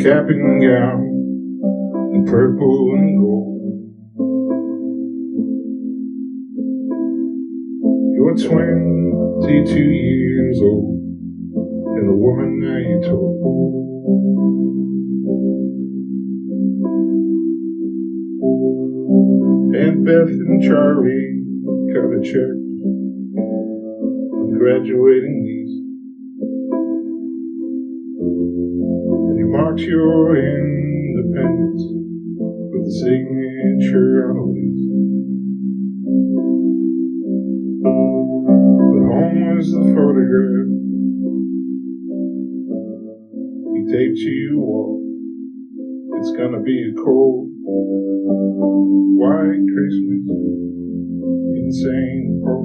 cap and gown, in purple and gold. You're 22 years old, and a woman now you told. Aunt Beth and Charlie cut a check on graduating niece, and you marked your independence with a signature on a lease. But home was the photograph he taped to your wall. It's gonna be a cold white Christmas in St. Paul.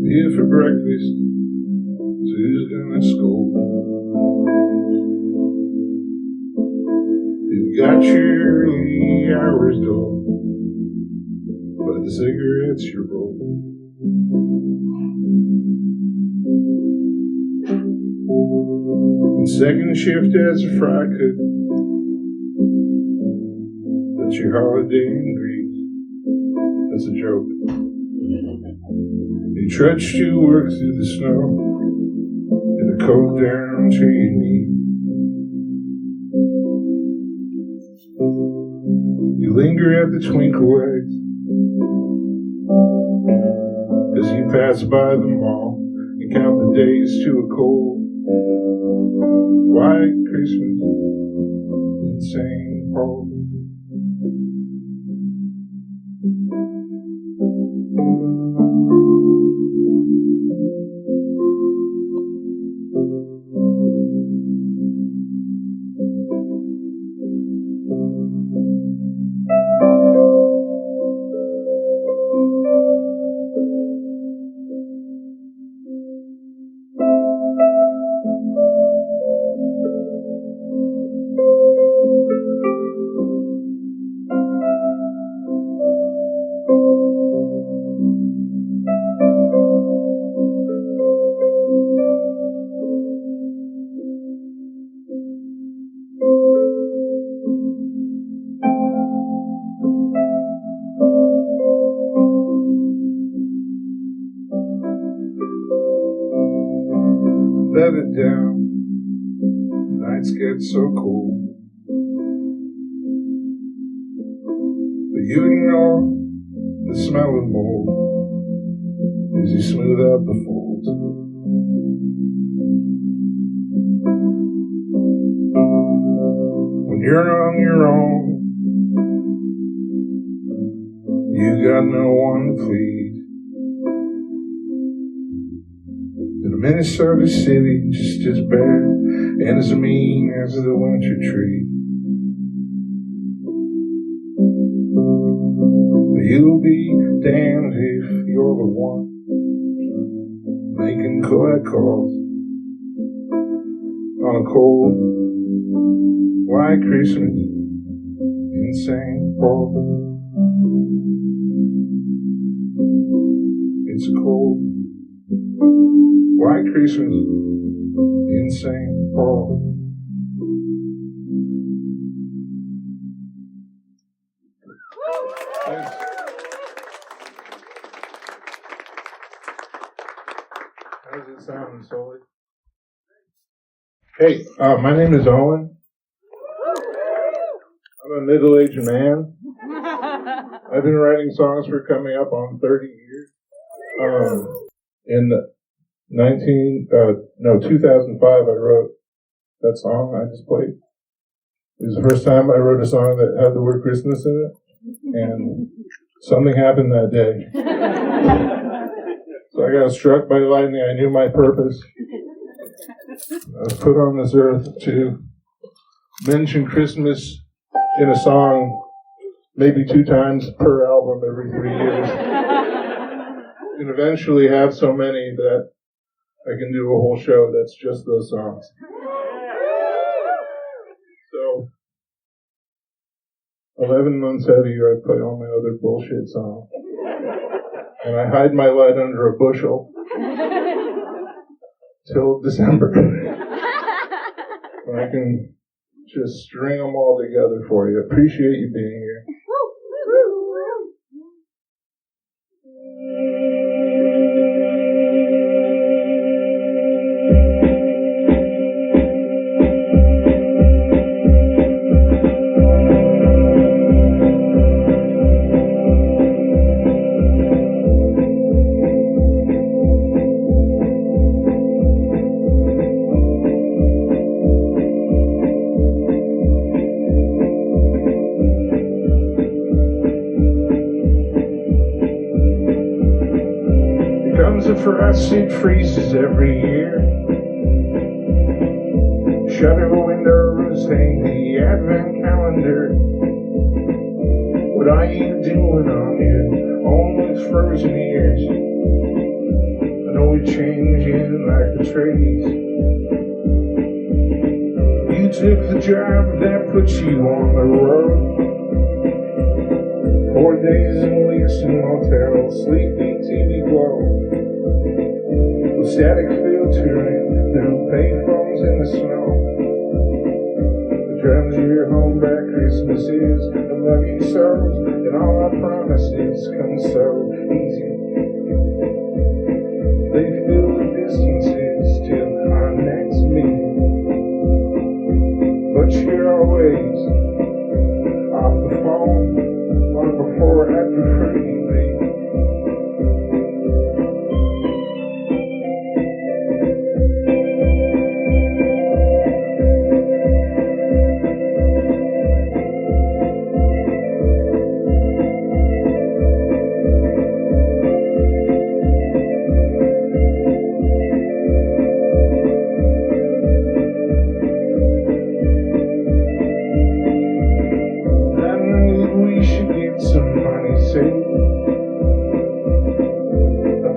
Here for breakfast, so who's gonna scold? You've got your early hours dull by the cigarettes you roll. And second shift as a fry cook, that's your holiday in Greece. That's a joke. You trudge to work through the snow in a coat down to your knee. You linger at the twinkle lights as you pass by the mall and count the days to a cold white Christmas in St. Paul. Let it down, nights get so cold, but you ignore the smell of mold as you smooth out the folds. When you're on your own, you got no one to please. Minnesota City, just as bad and as mean as the winter tree. But you'll be damned if you're the one making collect calls on a cold white Christmas in St. Paul. It's a cold white Christmas in St. Paul. Thanks. How's it sound, Sully? Hey, my name is Owen. I'm a middle-aged man. I've been writing songs for coming up on 30 years. In 2005, I wrote that song I just played. It was the first time I wrote a song that had the word Christmas in it, and something happened that day. So I got struck by lightning. I knew my purpose. I was put on this earth to mention Christmas in a song maybe 2 times per album every 3 years. And eventually have so many that I can do a whole show that's just those songs. 11 months out of the year, I play all my other bullshit songs. And I hide my light under a bushel till December. And I can just string them all together for you. Appreciate you being here. The frost, it freezes every year. Shutter windows hang the advent calendar. What are you doing on your almost frozen ears? I know we're changing like the trees. You took the job that put you on the road. 4 days and weeks in motels, sleepy TV glow. Static filtering through payphones in the snow. The drums your home back Christmas is the lucky souls, and all our promises come so easy. They fill the distances till our next meeting, but you're always off the phone long before after free.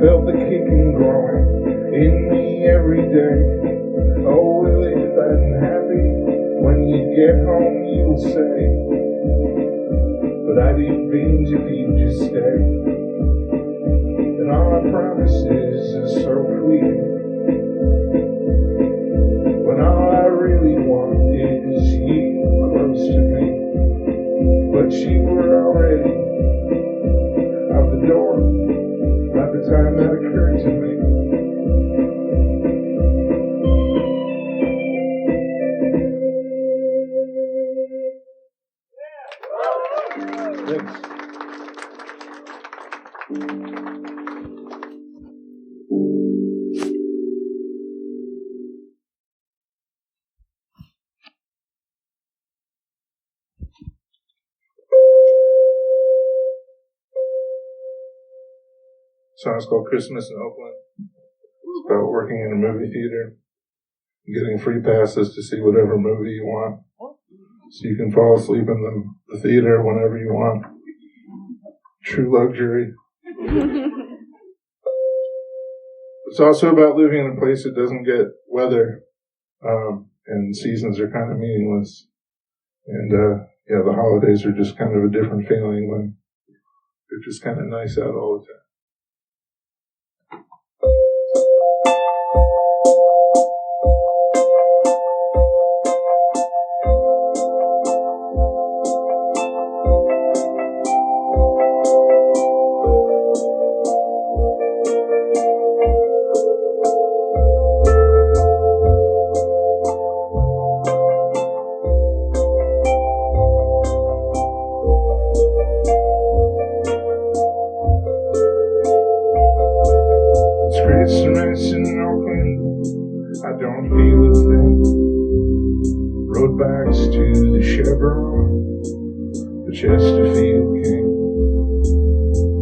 Felt the kicking growing in me every day. Oh, will it fat and happy when you get home, you'll say, but I'd eat beans if you just stay. And all our promises are so fleeting, when all I really want is you close to me. But you were already out the door by the time that occurred to me. Thanks. Song's called Christmas in Oakland. It's about working in a movie theater, getting free passes to see whatever movie you want, so you can fall asleep in the theater whenever you want. True luxury. It's also about living in a place that doesn't get weather, and seasons are kind of meaningless. And the holidays are just kind of a different feeling when they're just kind of nice out all the time. Christmas in Oakland, I don't feel a thing. Road backs to the Chevron, the Chesterfield King.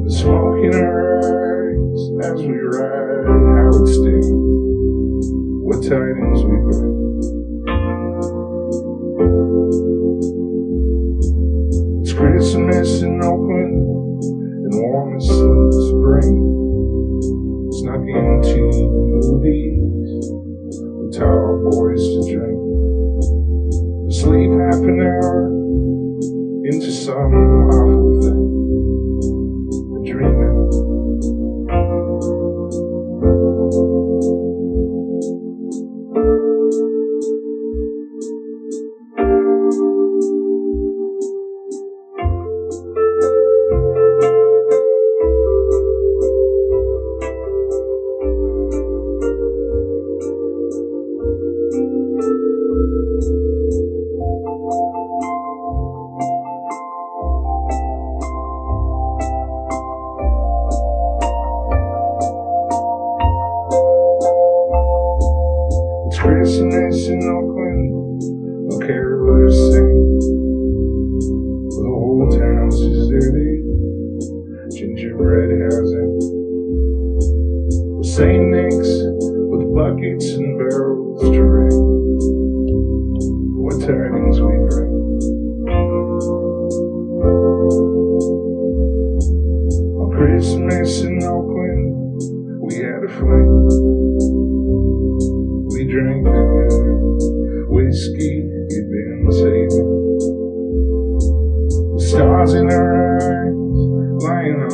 The smoke in our eyes as we ride, how it stings. What tidings we bring. It's Christmas in Oakland, and warm as spring. Snuck into movies with tall boys to drink. Sleep half an hour into some awful thing. And dreaming. Christmas in Oakland, no carolers sing. The whole town's deserted, gingerbread housing. St. Nick's with buckets and barrels to ring. What tidings we bring. On Christmas in Oakland, we had a fling. We drank the good whiskey you'd been saving. The stars in our eyes, lying on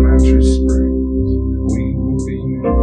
mattress springs, we were beaming.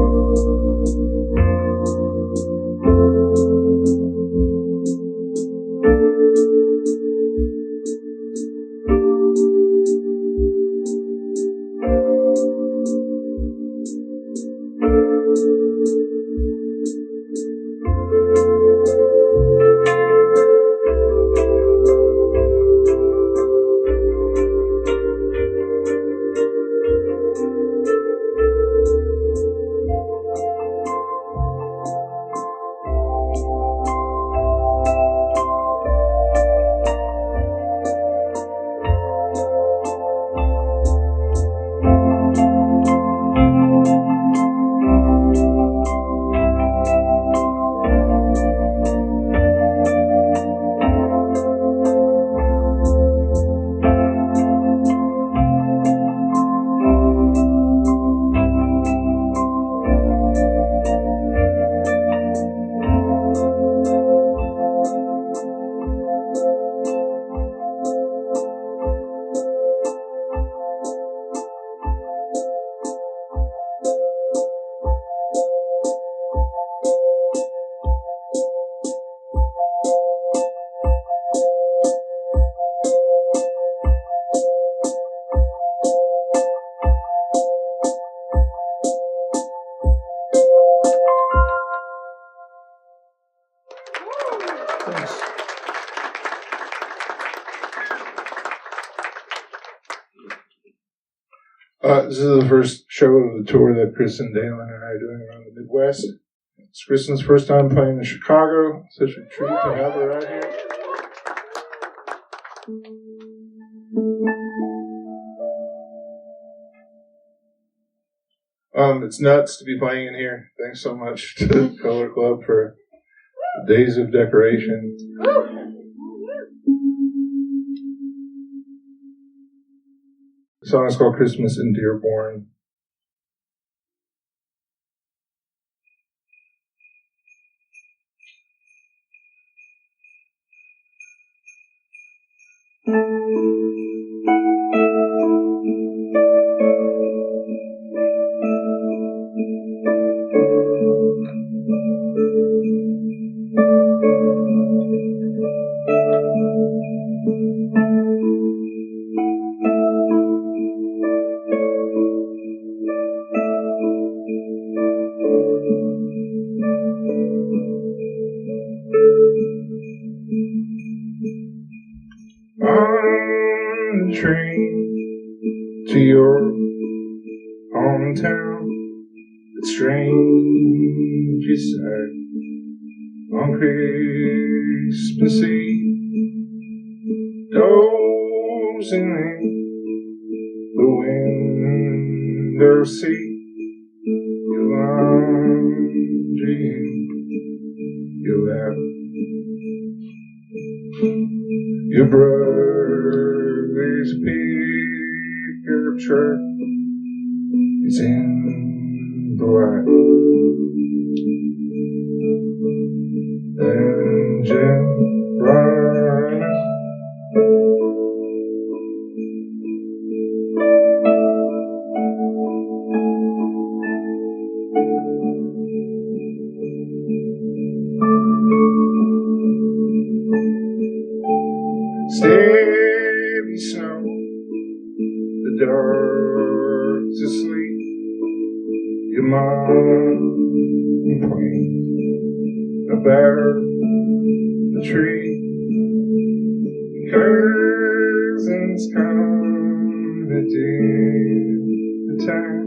Thanks. This is the first show of the tour that Chris and Dalen and I are doing around the Midwest. It's Kristen's first time playing in Chicago. Such a treat to have her out here. It's nuts to be playing in here. Thanks so much to the Color Club for the days of decoration. The song is called Christmas in Dearborn. On the train to your hometown, it's strange you said on Christmas Eve, dozing in the window seat, your laundry in your lap, your brother's picture is in the light, and Jim running about the tree. Cousins come at dinner time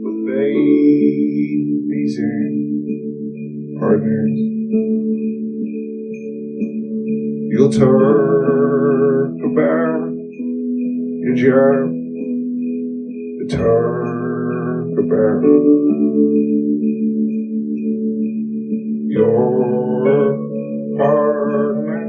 with babies and partners. You'll talk about your job, talk about your partner.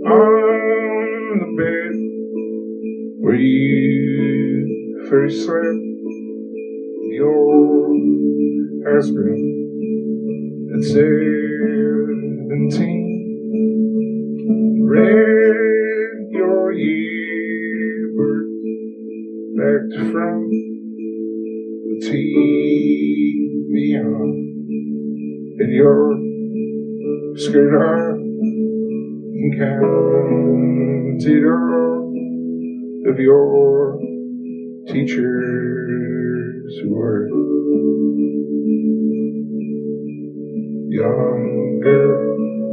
On the bed where you first slept, your husband at 17 read your yearbook back to front, the TV on, and your skirt on. Counted all of your teachers who were younger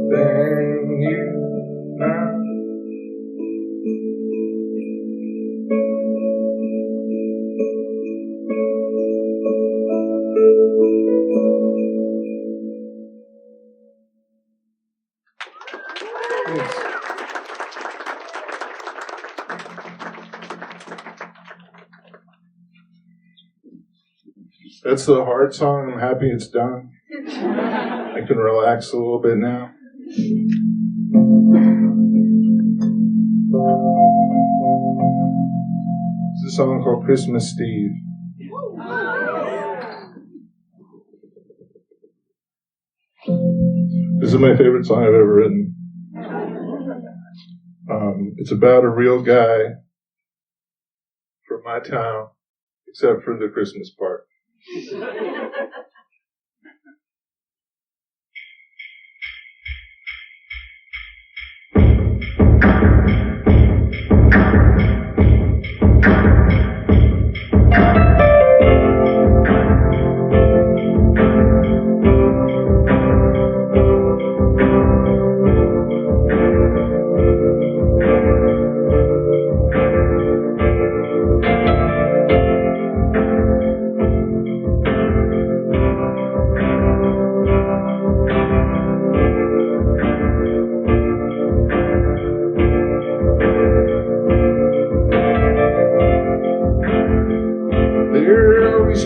than you now. Yes. That's the hard song. I'm happy it's done. I can relax a little bit now. It's a song called Christmas Steve. This is my favorite song I've ever written. It's about a real guy from my town, except for the Christmas part.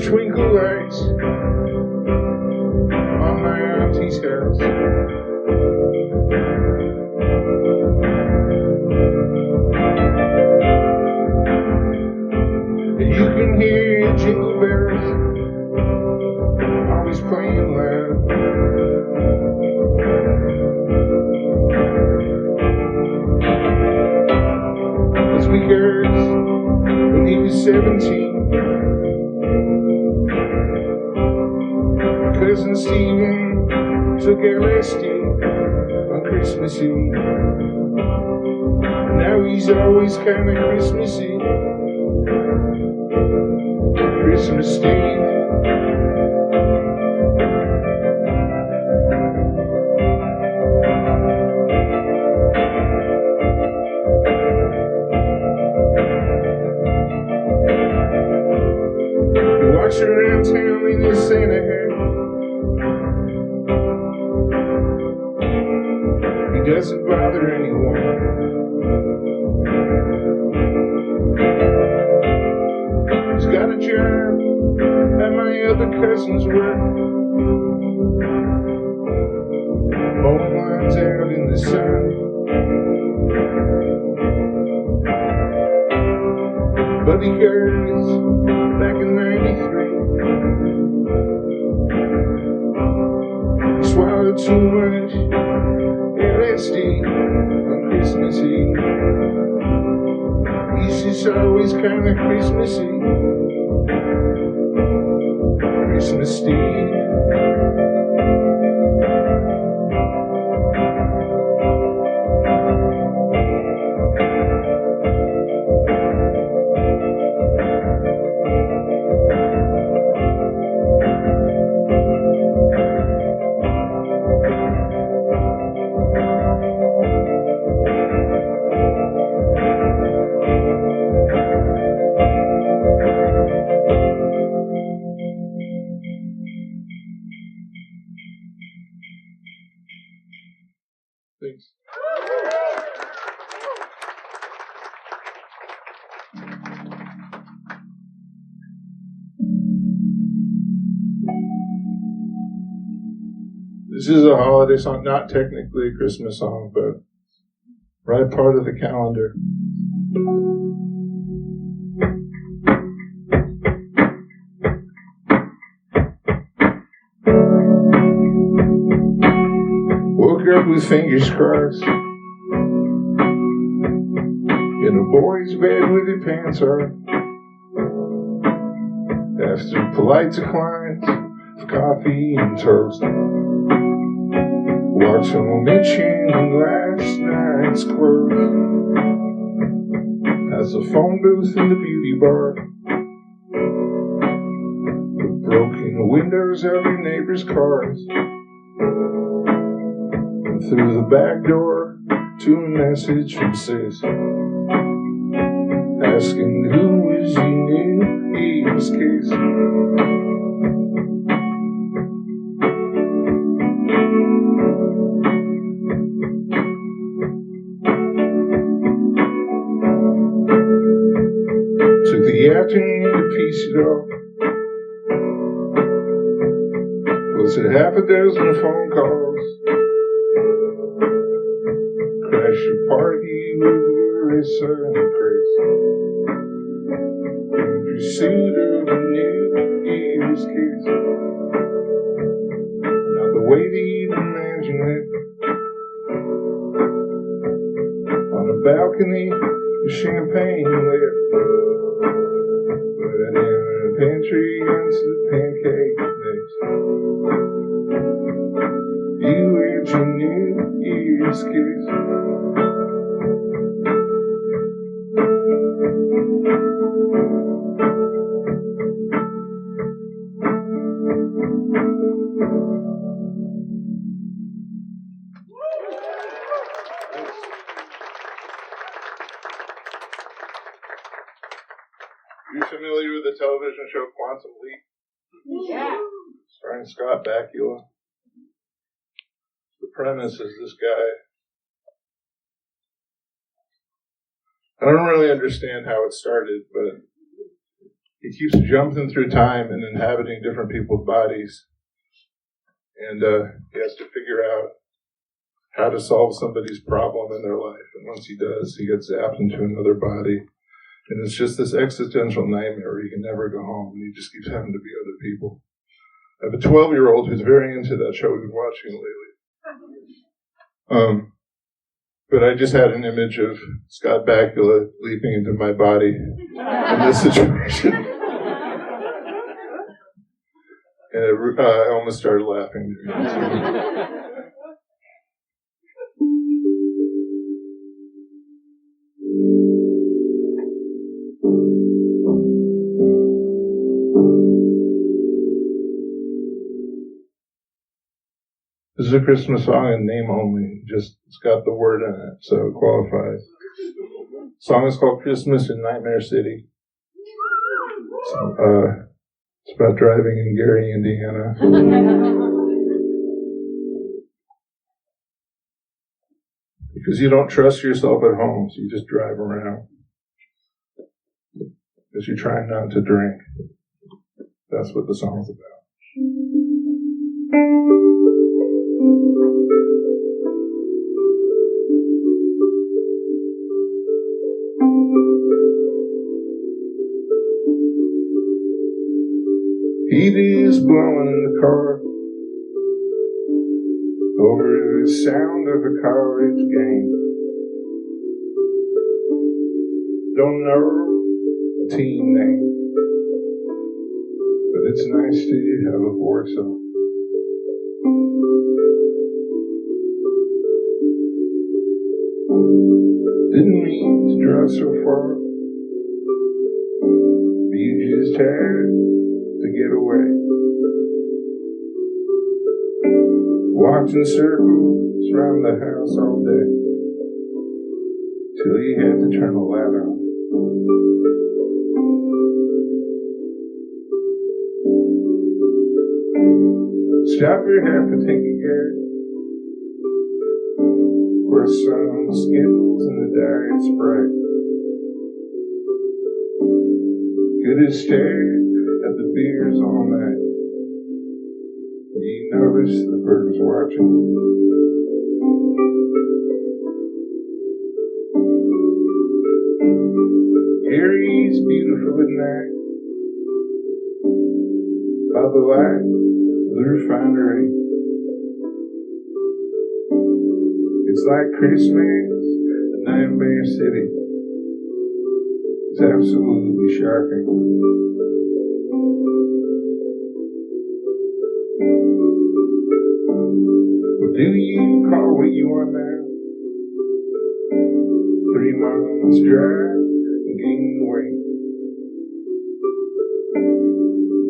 Twinkle lights on my auntie's house. And you can hear jingle bells always playing loud. As we heard when he was 17. Cousin Stephen took LSD on Christmas Eve. Now he's always kind of Christmassy. Christmas Steve. He walks around town in his Santa hat. Doesn't bother anyone. He's got a job at my other cousin's work. phone lines out in the sun. Buddy Curtis, back in '93, he swallowed too much LSD on Christmas Eve. He's just always kind of Christmassy. Christmas Eve. Thanks. This is a holiday song, not technically a Christmas song, but right part of the calendar. Woke up with fingers crossed in a boy's bed with your pants off. After polite declines of coffee and toast, walked home itching last night's clothes. As a phone booth in the beauty bar, the broken windows of your neighbor's cars. Through the back door to a message from sis, asking who was you knew he was kiss. Took the afternoon to piece it all. Was it half a dozen phone calls? Crash a party with Larissa and Chris in pursuit of a New Year's kiss. Not the way that you'd imagine it. On a balcony with champagne lit, but in a pantry against the pancake mix. You ate your New Year's kiss. Are you familiar with the television show Quantum Leap? Yeah. Starring Scott Bakula. The premise is this guy. I don't really understand how it started, but he keeps jumping through time and inhabiting different people's bodies. And he has to figure out how to solve somebody's problem in their life. And once he does, he gets zapped into another body. And it's just this existential nightmare where he can never go home, and he just keeps having to be other people. I have a 12-year-old who's very into that show. We've been watching it lately. But I just had an image of Scott Bakula leaping into my body in this situation. And I almost started laughing. This is a Christmas song in name only. Just it's got the word in it, so it qualifies. The song is called Christmas in Nightmare City. So, it's about driving in Gary, Indiana. Because you don't trust yourself at home, so you just drive around. Because you're trying not to drink. That's what the song's about. Heat is blowing in the car over the sound of a college game. Don't know the team name, but it's nice to have a voice on. Didn't mean to drive so far, but you just had to get away. Walked in circles around the house all day, till you had to turn the light on. Stop your half and take a gas. For some Skittles and the diet Sprite. Good as stare at the beers all night. You notice the birds watching. Gary's beautiful at night. By the light of the refinery. It's like Christmas in Nightmare City. It's absolutely shocking. What do you call what you are now? 3 months drive and gaining weight.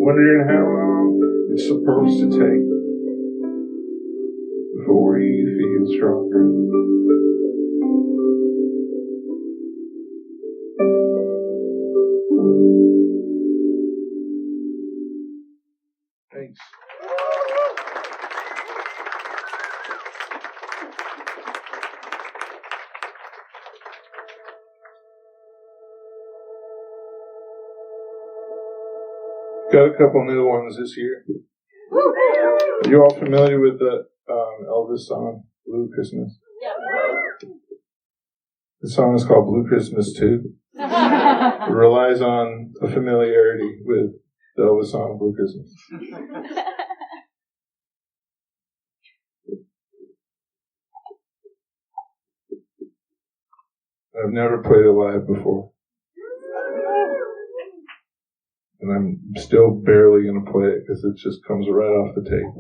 Wondering how long it's supposed to take before you feel stronger. Thanks. Got a couple new ones this year. Are you all familiar with the Elvis song, Blue Christmas? Yeah. The song is called Blue Christmas 2. It relies on a familiarity with the Elvis song, Blue Christmas. I've never played it live before. And I'm still barely going to play it because it just comes right off the tape.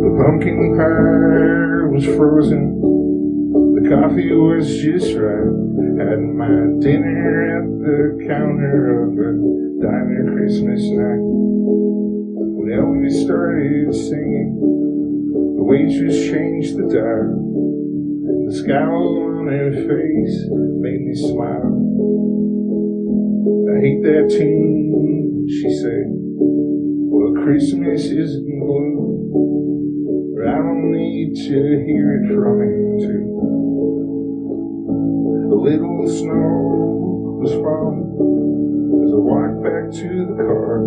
The pumpkin pie was frozen. The coffee was just right. Had my dinner at the counter of a diner Christmas night. When Elvis started singing, the waitress changed the dial. The scowl on her face made me smile. I hate that tune, she said. Well, Christmas isn't blue, but I don't need to hear it from him too. A little snow was falling as I walked back to the car,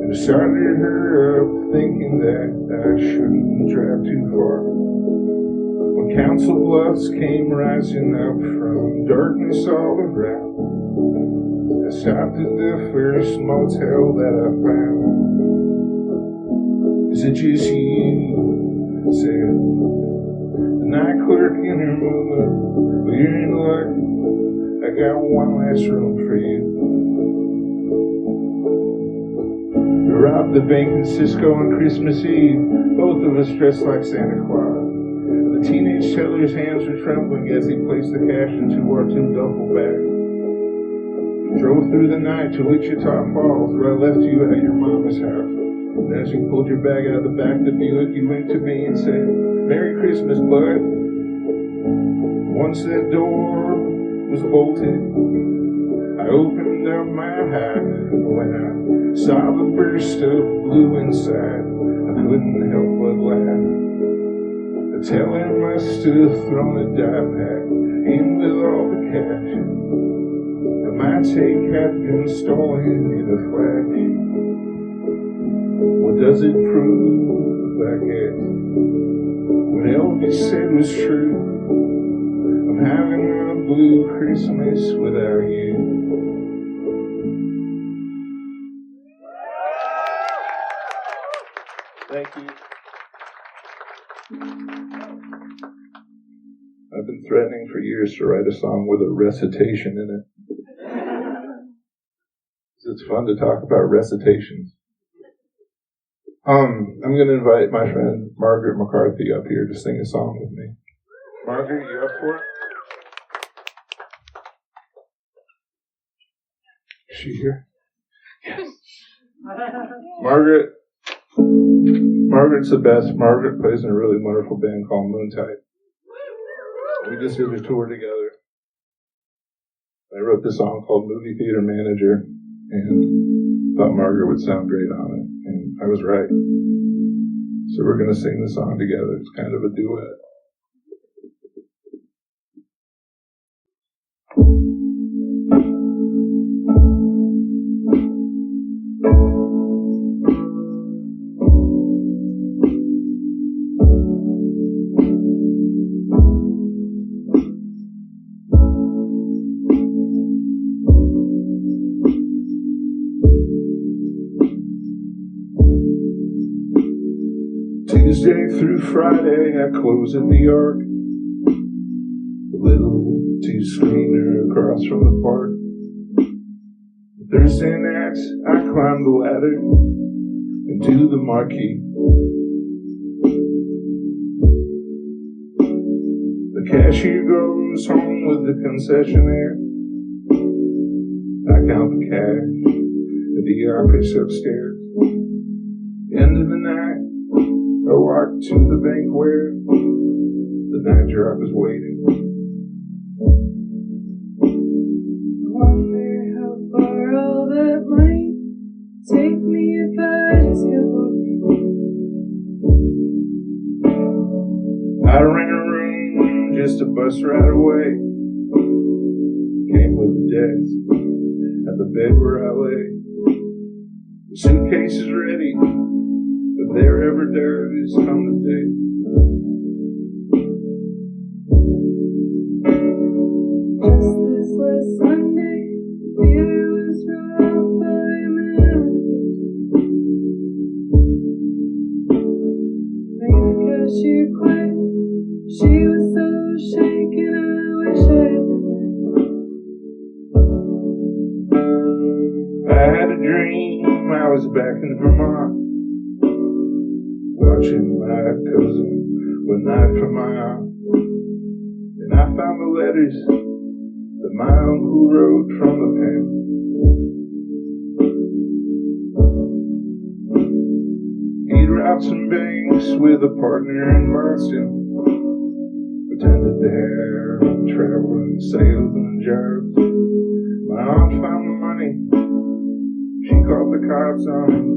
and it started her up thinking that I shouldn't drive too far. When Council Bluffs came rising up from darkness all around, I stopped at the first motel that I found. Is it just you? I said. The night clerk in her movement. Well, you're in luck. I got one last room for you. We robbed the bank in Cisco on Christmas Eve, both of us dressed like Santa Claus. The teenage teller's hands were trembling as he placed the cash into our 2 duffel bags. Drove through the night to Wichita Falls, where I left you at your mama's house. And as you pulled your bag out of the back of the Buick, you winked to me and said, "Merry Christmas, bud." Once that door was bolted, I opened up my eyes. When I saw the burst of blue inside, I couldn't help but laugh. The teller must have thrown a dime back in with all the cash. And my take had been stolen in a flash. What does it prove, I guess? What Elvis said was true. I'm having a blue Christmas without you. Thank you. I've been threatening for years to write a song with a recitation in it. It's fun to talk about recitations. I'm going to invite my friend Margaret McCarthy up here to sing a song with me. Margaret, you up for it? Is she here? Yes. Margaret's the best. Margaret plays in a really wonderful band called Moontide. We just did a tour together. I wrote this song called Movie Theater Manager and thought Margaret would sound great on it. And I was right. So we're going to sing the song together. It's kind of a duet. Tuesday through Friday, I close at the Arc, the little two-screener across from the park. Thursday nights, I climb the ladder into the marquee. The cashier goes home with the concessionaire. I count the cash at the office upstairs. End of the night, I walk to the bank where the night drop is waiting. I wonder how far all that money take me if I just kept walking. I rent a room just a bus ride away. Came with a desk at the bed where I lay. The suitcase is ready. If there ever does come the day. Just this last Sunday, Peter was robbed by a man. Made the cashier quit. She was so shaken, I wish I had been I there. had a dream I was back in Vermont, watching my cousin one night from my aunt. And I found the letters that my uncle wrote from the pen. He'd robbed some banks with a partner in Boston, pretended there, traveling, sales and jobs. My aunt found the money, she called the cops on him.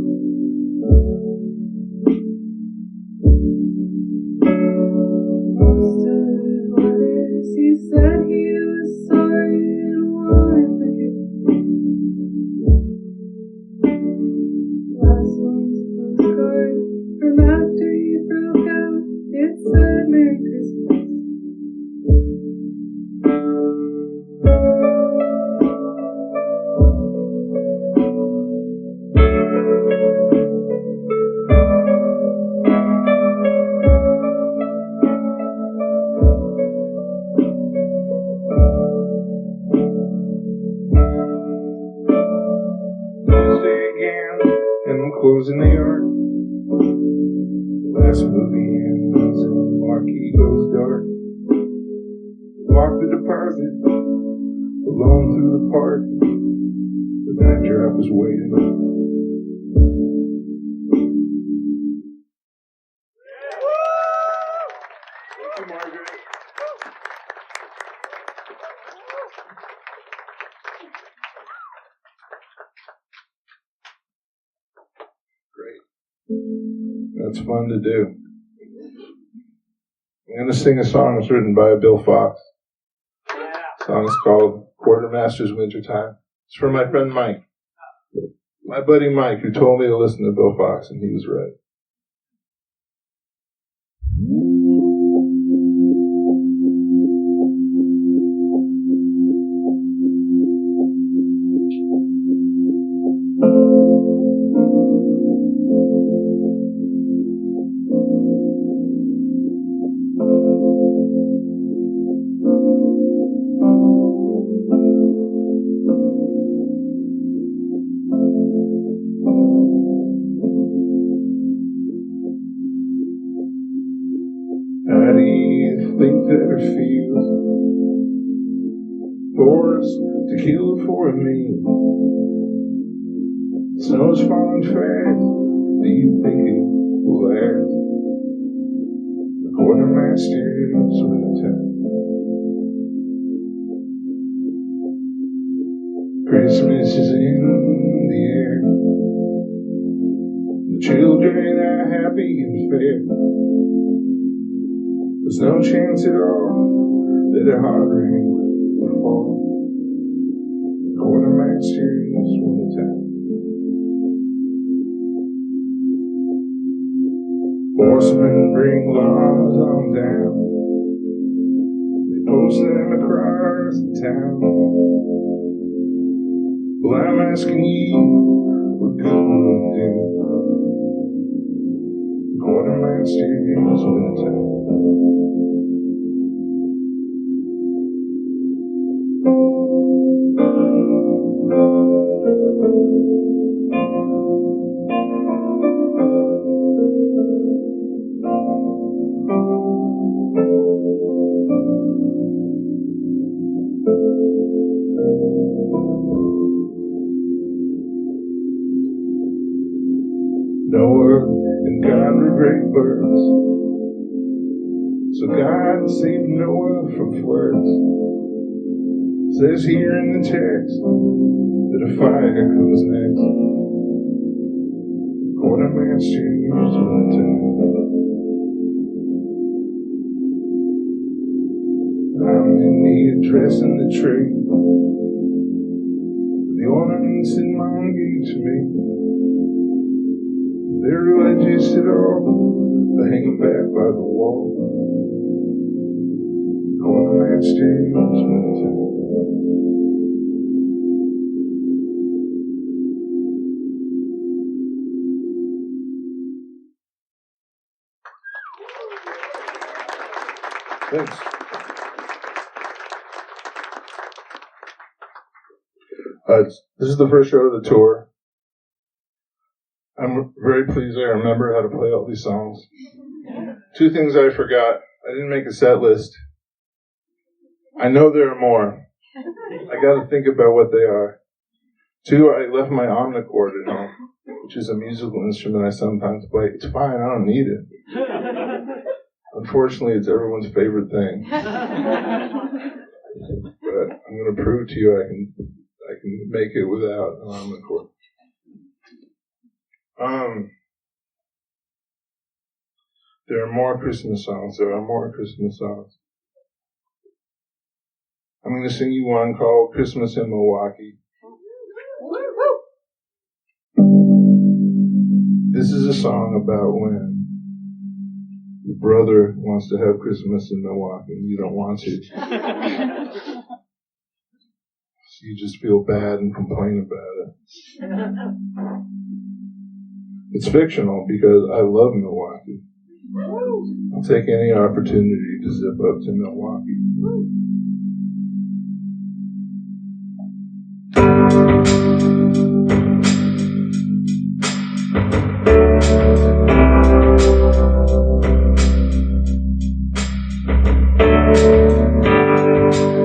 Most of his letters, he said he was sorry and wanted forgiveness. Last one's a postcard from after he broke out. It said Merry Christmas. Closing the Arc. Last movie ends and the marquee goes dark. Walk the deposit alone through the park. The night drop is waiting. Thank you, Margaret. Great. That's fun to do. I'm going to sing a song that's written by Bill Fox. The song is called Quartermaster's Wintertime. It's for my friend Mike. My buddy Mike, who told me to listen to Bill Fox, and he was right. fields, forest to kill for a meal. Snow's falling fast. Do you think it will last? The quartermaster's winter time. Christmas is in the air. The children are happy and fair. There's no chance at all that a hard rain will fall. The quartermaster's winter time. Horsemen bring laws on down. They post them across the town. Well, I'm asking you, what good will it do? Quartermaster's winter time. Noah and God were great birds, so God saved Noah from floods. Says here in the text that a fire comes next. Quartermaster's winter time. I'm in need of dressing the tree. The ornaments in mom gave to me. They're religious at all. They hang them back by the wall. Quartermaster's winter time. Thanks. This is the first show of the tour. I'm very pleased I remember how to play all these songs. Two things I forgot. I didn't make a set list. I know there are more. I got to think about what they are. Two, I left my omnichord at home, which is a musical instrument I sometimes play. It's fine, I don't need it. Unfortunately, it's everyone's favorite thing. But I'm going to prove to you I can make it without an omnichord. There are more Christmas songs. I'm going to sing you one called Christmas in Milwaukee. This is a song about when your brother wants to have Christmas in Milwaukee and you don't want to. So you just feel bad and complain about it. It's fictional because I love Milwaukee. I'll take any opportunity to zip up to Milwaukee.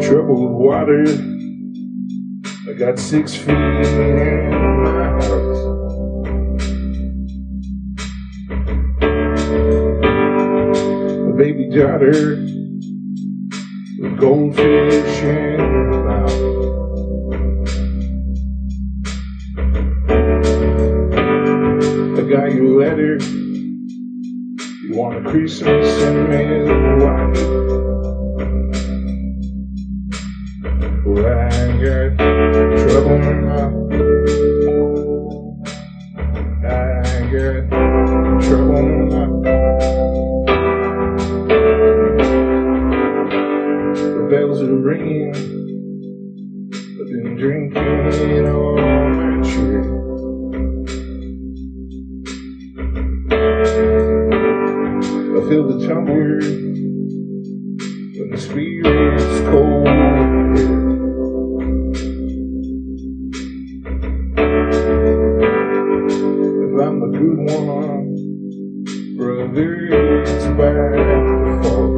Troubled water, I got 6 feet in my house. Baby daughter with goldfish in her mouth. I got your letter. You want a Christmas in Milwaukee? Well, I got trouble in my trouble in my bells are ringing. I've been drinking all my cheer. I feel the tumbler when the spirit's cold here. If I'm the good one, brother, it's by default.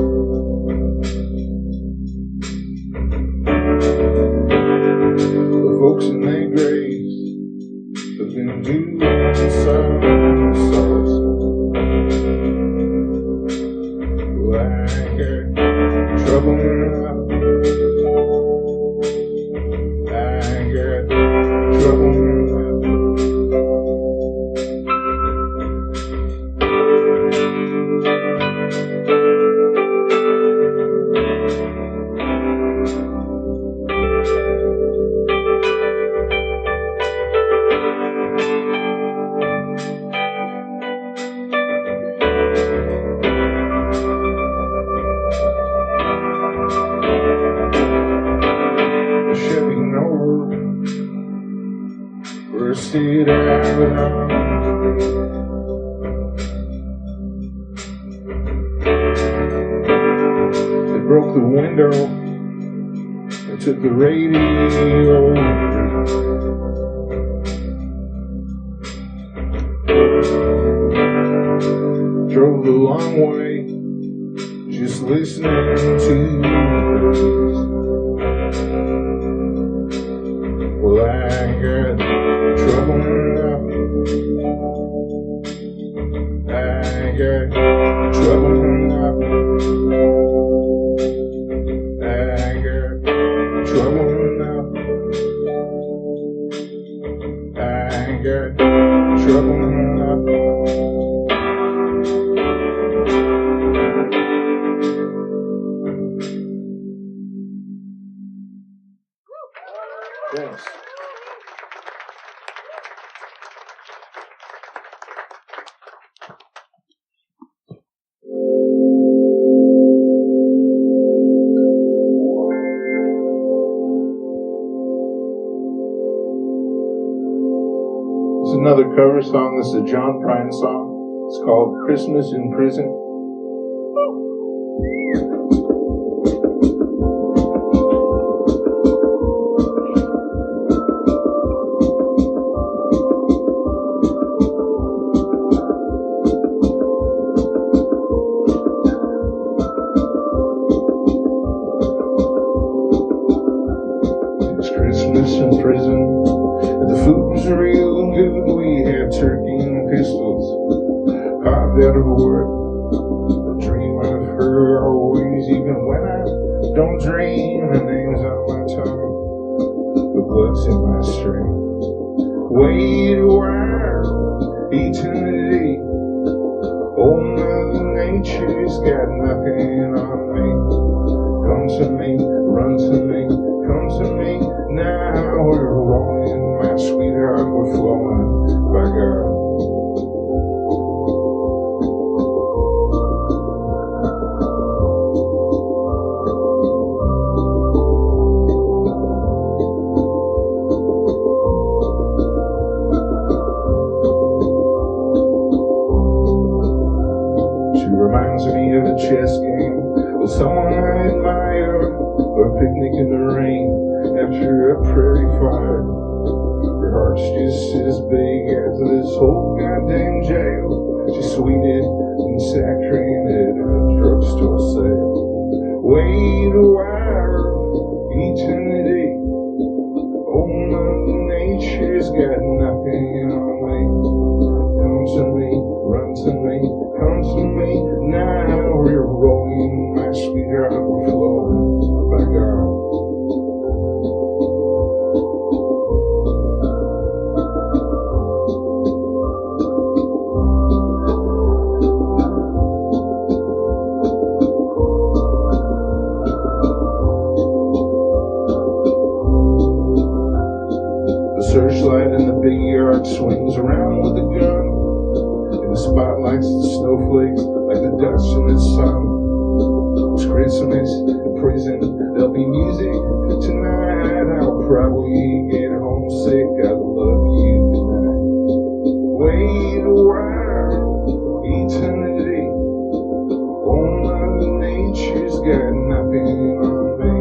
busted out. They broke the window. They took the radio. Drove the long way, just listening to you. Well, I got trouble now. I got trouble now. I got trouble now. I got trouble now. Thanks. This is another cover song. This is a John Prine song. It's called Christmas in Prison. In prison, and the food was real good. We had turkey and pistols, carved out of wood. I dream of her always, even when I don't dream. Her name's on my tongue, the blood's in my string. Wait a while, eternity. Old Mother Nature's got nothing on me. Come to me, run to me, come to me. Now we're rolling, my sweetheart, we're flowing, by God. She reminds me of a chess game with someone I admire, or a picnic in the rain after a prairie fire. Her heart's just as big as this whole goddamn jail. She's sweeted and saccharin at a drugstore sale. Wait a while, eternity. Oh, Mother Nature's got nothing on me. Come to me, run to me, come to me. Now we're rolling, my sweetheart, we're flowing, by God. Searchlight in the big yard swings around with a gun, and the spotlights the snowflakes like the dust in the sun. It's Christmas in prison, there'll be music tonight. I'll probably get homesick, I love you tonight. Wait a while, eternity. Oh, Mother Nature's got nothing on me.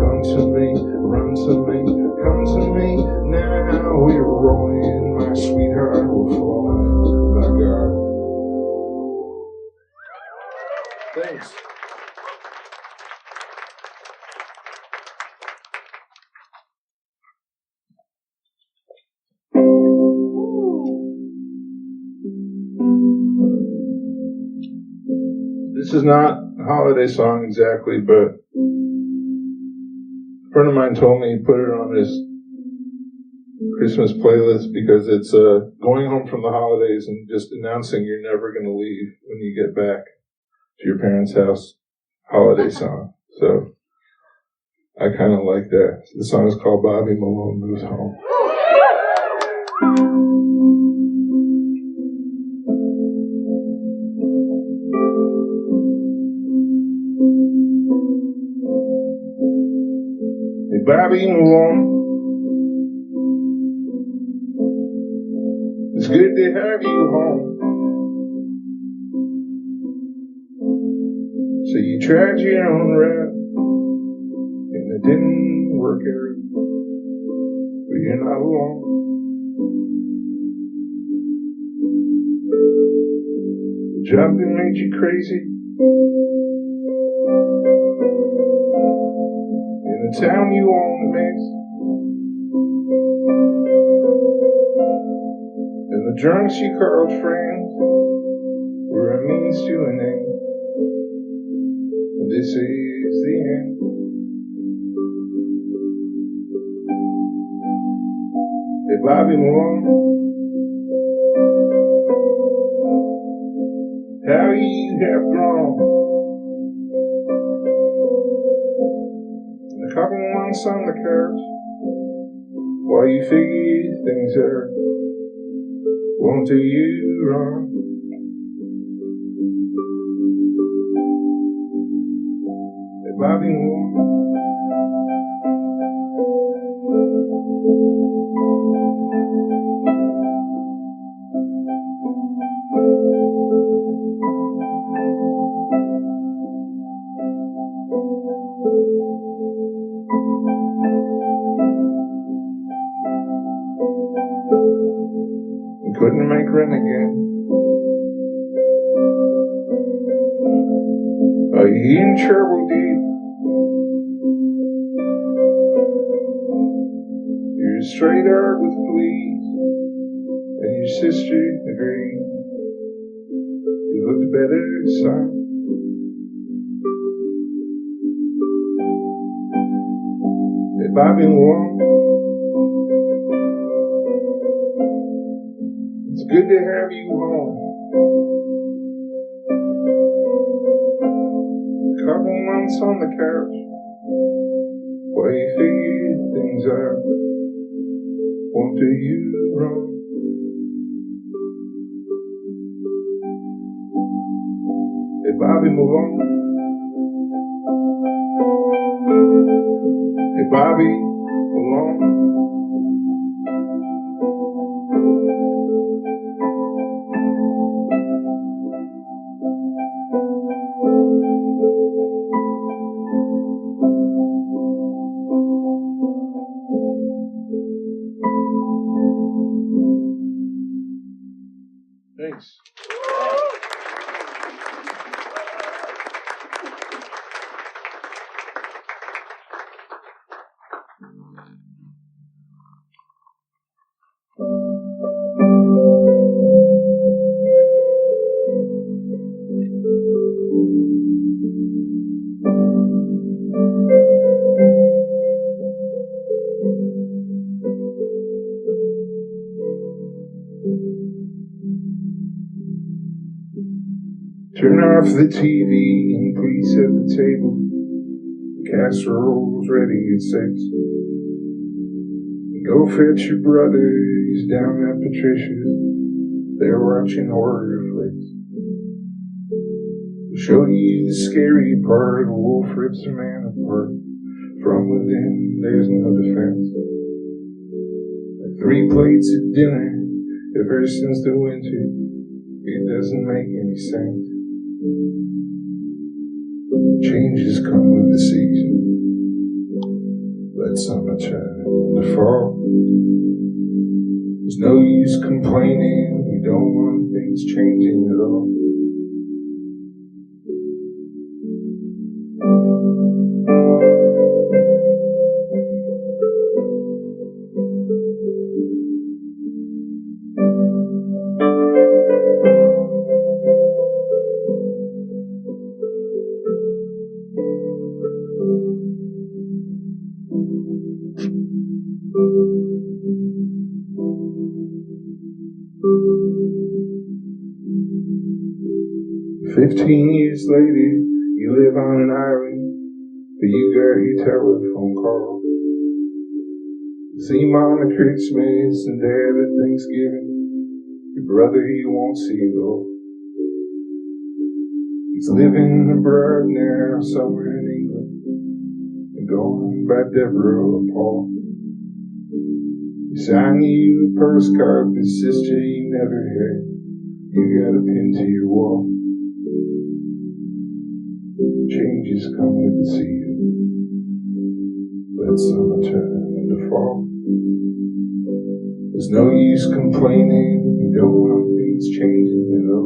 Come to me, run to me, come to me. Now we're rolling, my sweetheart, we're flowing, by God. Thanks. This is not a holiday song exactly, but a friend of mine told me he put it on his Christmas playlist because it's going home from the holidays and just announcing you're never going to leave when you get back to your parents' house holiday song. So I kind of like that. The song is called Bobby Malone Moves Home. Hey, Bobby Malone, It's good to have you home. So you tried your own route, and it didn't work out. But you're not alone. The job that made you crazy, in the town you own makes, and the drunks you called friends were a means to an end. And this is the end. Hey, Bobby Malone, how you have grown. And a couple months on the couch while you figure things out won't do you wrong. Hey, Bobby Malone, couldn't make rent again. Are you in trouble deep? You're straight out with fleas, and your sister agreed. You looked better, son. Hey, Bobby Malone, it's good to have you home. A couple months on the couch while you figure things out won't do you wrong. Hey, Bobby Malone, hey, Bobby Malone, thanks. Turn off the TV and please set the table. The casserole's ready at 6. Go fetch your brothers down at Patricia's. They're watching horror flicks. We'll show you the scary part. A wolf rips a man apart. From within, there's no defense. Like 3 plates of dinner ever since the winter. It doesn't make any sense. Changes come with the season. Let summer turn into fall. There's no use complaining. You don't want things changing at all. "15 years later, you live on an island, but you got your telephone call. See Mom at Christmas and Dad at Thanksgiving. Your brother, he won't see you all. He's living abroad now, somewhere in England, and going by Deborah or Paul. You Sign you a postcard with sister you never heard. You got a pin to your wall. Changes come with the season. Let summer turn into fall. There's no use complaining. You don't want things changing at all.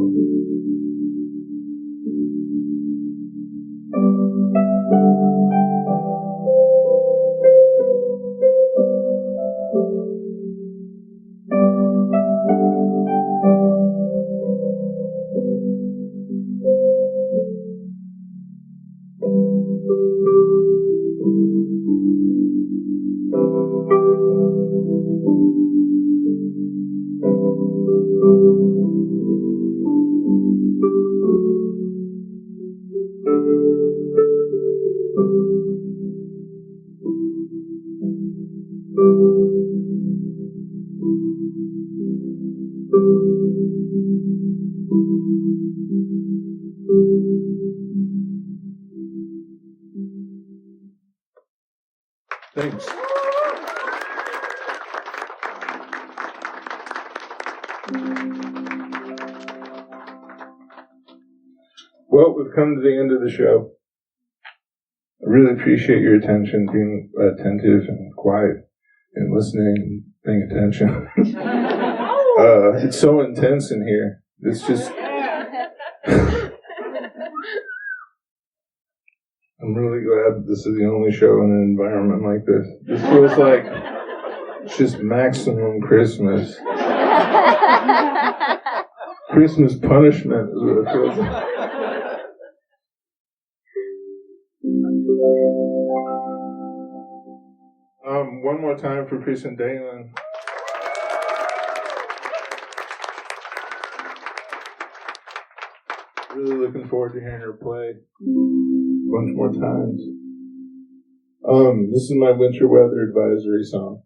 Thanks. Well, we've come to the end of the show. I really appreciate your attention, being attentive and quiet and listening and paying attention. It's so intense in here. It's just... I'm really glad this is the only show in an environment like this. This feels like it's just maximum Christmas. Christmas punishment is what it feels like. One more time for Kristen Dalen. Really looking forward to hearing her play a bunch more times. This is my winter weather advisory song.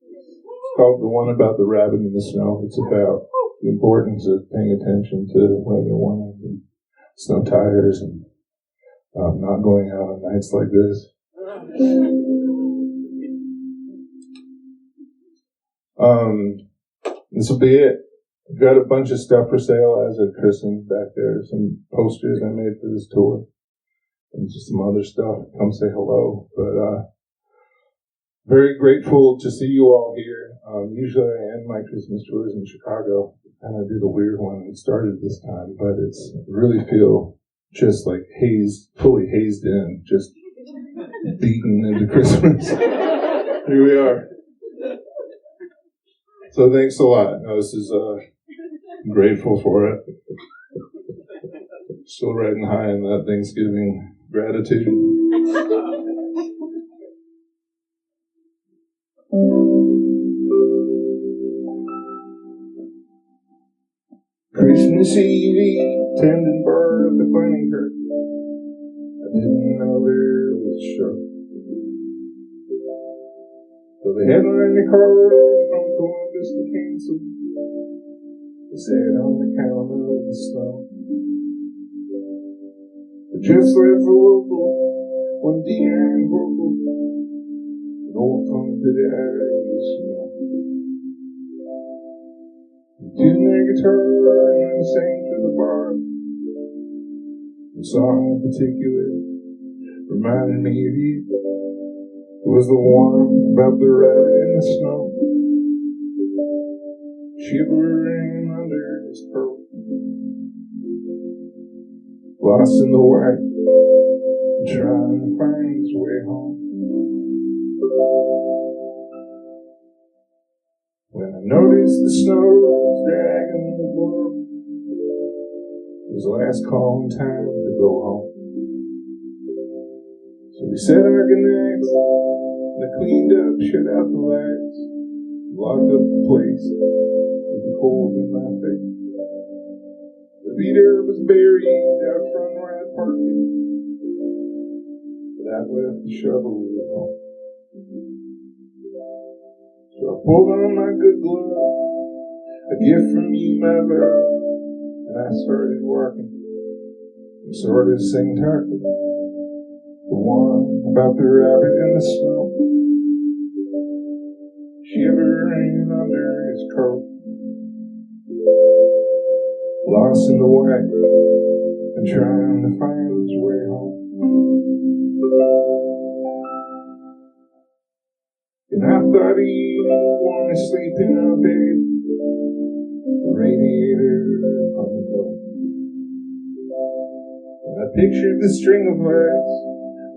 It's called The One About the Rabbit in the Snow. It's about the importance of paying attention to weather warnings and snow tires and not going out on nights like this. This will be it. I've got a bunch of stuff for sale as a christening back there. Some posters I made for this tour. And just some other stuff. Come say hello. But very grateful to see you all here. Usually I end my Christmas tours in Chicago. Kind of do the weird one. It started this time. But it's really feel just like fully hazed in. Just beaten into Christmas. Here we are. So thanks a lot. No, this is I'm grateful for it. Still riding high in that Thanksgiving gratitude. Christmas Eve, tending bar at the Bunny Church. I didn't know there was a show. So they headlined the car from Columbus to cancel. They said on the count of the snow. But just left the local, one Deanne vocal, an old punk that died in the snow. He tuned their guitar and sang for the bar. The song in particular reminded me of you. It was the one about the rabbit in the snow, shivering under his coat, lost in the white, trying to find his way home. When I noticed the snow was dragging the blow, it was the last calm time to go home. So we said our goodnights. I cleaned up, shut out the lights, locked up the place with the cold in my face. The beater was buried out front where I parked it, but I left the shovel at home. So I pulled on my good glove, a gift from you, my love, and I started walking and started singing turkey. The one about the rabbit in the snow, shivering under his coat, lost in the white and trying to find his way home. And I thought he wanted to sleep in our bed, the radiator on the floor. And I pictured the string of lights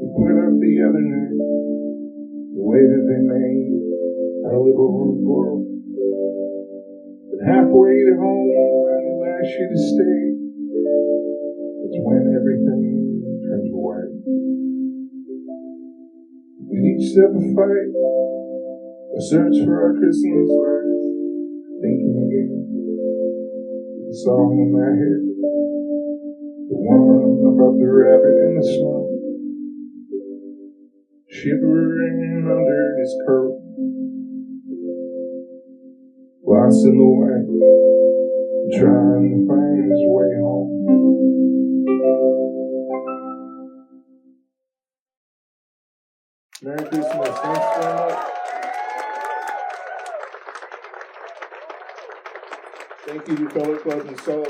we put up the other night, the way that they made our little room glow. But halfway to home, I knew I should have stayed. It's when everything turns white. With each step a fight, a search for our Christmas lights, thinking again, the song in my head, the one about the rabbit in the snow, shivering under his coat, lost in the white, trying to find his way home. Merry Christmas. Thanks very much. Thank you to Color Club and Soul.